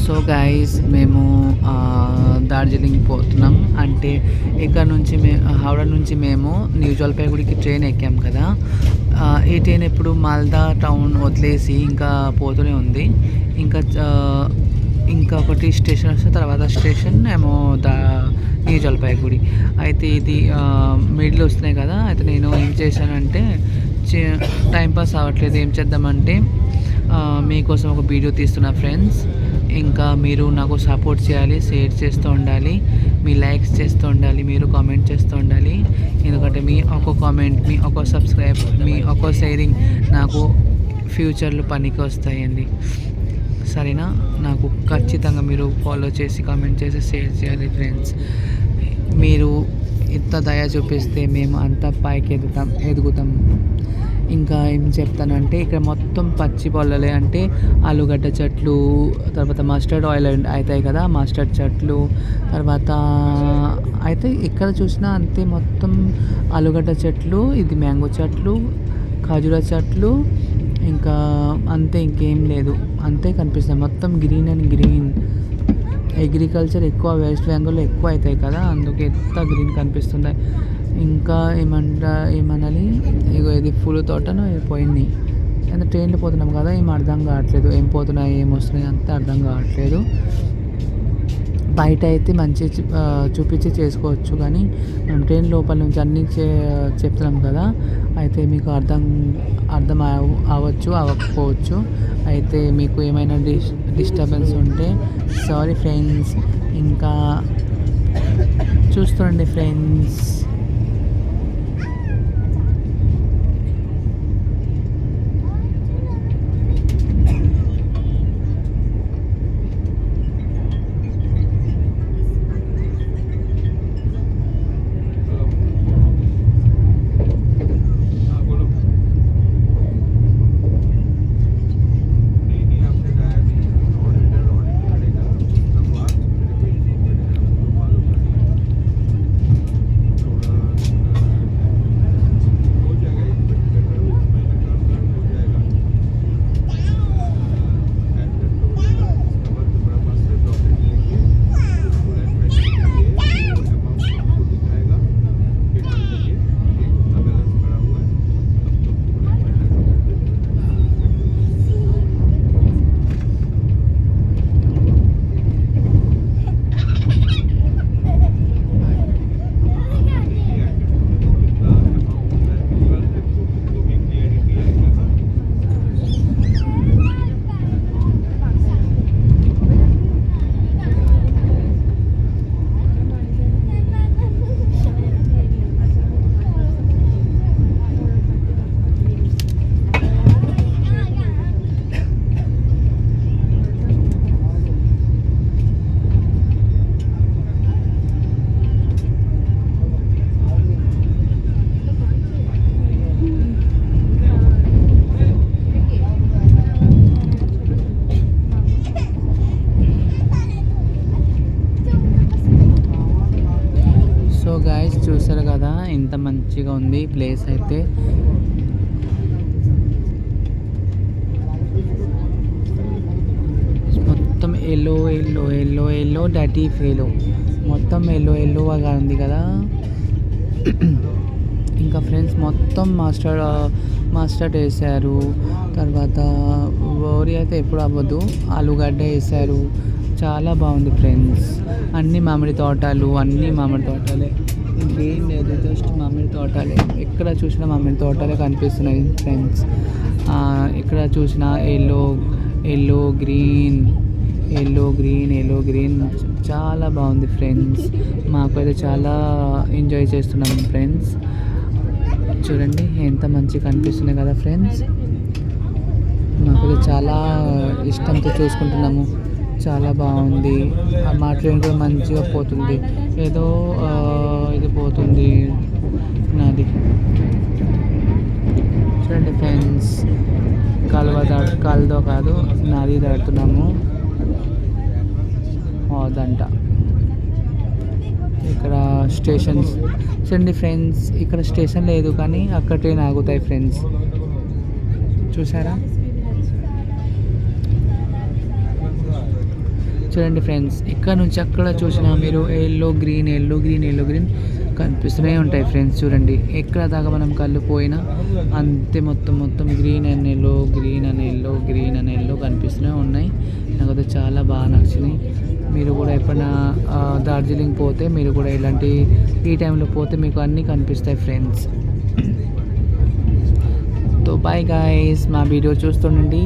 So guys మేము డార్జిలింగ్ పోతున్నాం. అంటే ఇక్కడ నుంచి హౌరా నుంచి మేము న్యూ జల్పాయిగూడికి ట్రైన్ ఎక్కాం కదా. ఈ ట్రైన్ ఇప్పుడు మాల్దా టౌన్ వదిలేసి ఇంకా పోతూనే ఉంది. ఇంకా ఇంకొకటి స్టేషన్ వస్తే తర్వాత స్టేషన్ ఏమో న్యూ జల్పాయిగూడి. అయితే ఇది మిడిల్ వస్తున్నాయి కదా. అయితే నేను ఏం చేశానంటే టైంపాస్ అవ్వట్లేదు, ఏం చేద్దామంటే మీకోసం ఒక వీడియో తీస్తున్నా ఫ్రెండ్స్. ఇంకా మీరు నాకు సపోర్ట్ చేయాలి, షేర్ చేస్తూ ఉండాలి, మీ లైక్స్ చేస్తూ ఉండాలి, మీరు కామెంట్ చేస్తూ ఉండాలి. ఎందుకంటే మీ ఒక కామెంట్, మీ ఒక సబ్స్క్రైబ్, మీ ఒక షేరింగ్ నాకు ఫ్యూచర్లో పనికి వస్తాయండి. సరేనా? నాకు ఖచ్చితంగా మీరు ఫాలో చేసి కామెంట్ చేసి షేర్ చేయాలి ఫ్రెండ్స్. మీరు ఇంత దయ చూపిస్తే మేము అంత పైకి ఎదుగుతాం. ఇంకా ఏం చెప్తానంటే ఇక్కడ మొత్తం పచ్చి పొలాలే. అంటే ఆలుగడ్డ చెట్లు, తర్వాత మస్టర్డ్ ఆయిల్ అవుతాయి కదా, మస్టర్డ్ చెట్లు. తర్వాత అయితే ఇక్కడ చూసినా అంతే, మొత్తం ఆలుగడ్డ చెట్లు, ఇది మ్యాంగో చెట్లు, ఖర్జూర చెట్లు, ఇంకా అంతే, ఇంకేం లేదు. అంతే కనిపిస్తుంది మొత్తం గ్రీన్ అండ్ గ్రీన్. అగ్రికల్చర్ ఎక్కువ వెస్ట్ బెంగాల్లో ఎక్కువ అవుతాయి కదా, అందుకే ఎంత గ్రీన్ కనిపిస్తుంది. ఇంకా ఏమనాలి, ఇగో ఇది పూల తోటను పోయింది. అంటే ట్రైన్లో పోతున్నాం కదా, ఏం అర్థం కావట్లేదు, ఏం పోతున్నాయి ఏం వస్తున్నాయి అంతా అర్థం కావట్లేదు. బయట అయితే మంచి చూపించి చేసుకోవచ్చు, కానీ మనం ట్రైన్ లోపల నుంచి అన్నీ చెప్తున్నాం కదా. అయితే మీకు అర్థం అవ్వచ్చు, అవ్వకపోవచ్చు. అయితే మీకు ఏమైనా డిస్టర్బెన్స్ ఉంటే సారీ ఫ్రెండ్స్. ఇంకా చూస్తుండండి ఫ్రెండ్స్. గాయస్ చూసారు కదా ఎంత మంచిగా ఉంది ప్లేస్. అయితే మొత్తం ఎల్లో డర్టీ ఫీలో, మొత్తం ఎల్లోగా ఉంది కదా. ఇంకా ఫ్రెండ్స్ మొత్తం మస్టర్డ్ వేసారు. తర్వాత వరి అయితే ఎప్పుడు అవ్వదు, ఆలుగడ్డ వేసారు. చాలా బాగుంది ఫ్రెండ్స్. అన్ని మామిడి తోటలే, ఇంకేం లేదు, జస్ట్ మామిడి తోటలే. ఎక్కడ చూసినా మామిడి తోటలే కనిపిస్తున్నాయి ఫ్రెండ్స్. ఇక్కడ చూసిన ఎల్లో గ్రీన్ చాలా బాగుంది ఫ్రెండ్స్. మాకైతే చాలా ఎంజాయ్ చేస్తున్నాం ఫ్రెండ్స్. చూడండి ఎంత మంచిగా కనిపిస్తున్నాయి కదా ఫ్రెండ్స్. మాకైతే చాలా ఇష్టంతో చూసుకుంటున్నాము. చాలా బాగుంది. మా ట్రైన్ కూడా మంచిగా పోతుంది. ఏదో ఇది పోతుంది నాది. చూడండి ఫ్రెండ్స్, కాలుదో కాదు, నాది దాడుతున్నాము. అదంట ఇక్కడ స్టేషన్స్ చూడండి ఫ్రెండ్స్. ఇక్కడ స్టేషన్ లేదు, కానీ అక్కడ ట్రైన్ ఆగుతాయి ఫ్రెండ్స్. చూసారా? చూడండి ఫ్రెండ్స్, ఇక్కడ నుంచి అక్కడ చూసినా మీరు ఎల్లో గ్రీన్ కనిపిస్తూనే ఉంటాయి ఫ్రెండ్స్. చూడండి ఎక్కడ దాకా మనం కళ్ళు పోయినా అంతే, మొత్తం గ్రీన్ అండ్ ఎల్లో కనిపిస్తూనే ఉన్నాయి. నాకైతే చాలా బాగా నచ్చినాయి. మీరు కూడా ఎప్పుడైనా డార్జిలింగ్ పోతే మీరు కూడా ఇలాంటి ఈ టైంలో పోతే మీకు అన్నీ కనిపిస్తాయి ఫ్రెండ్స్. తో బాయ్ గాయ్స్, మా వీడియో చూస్తుండండి.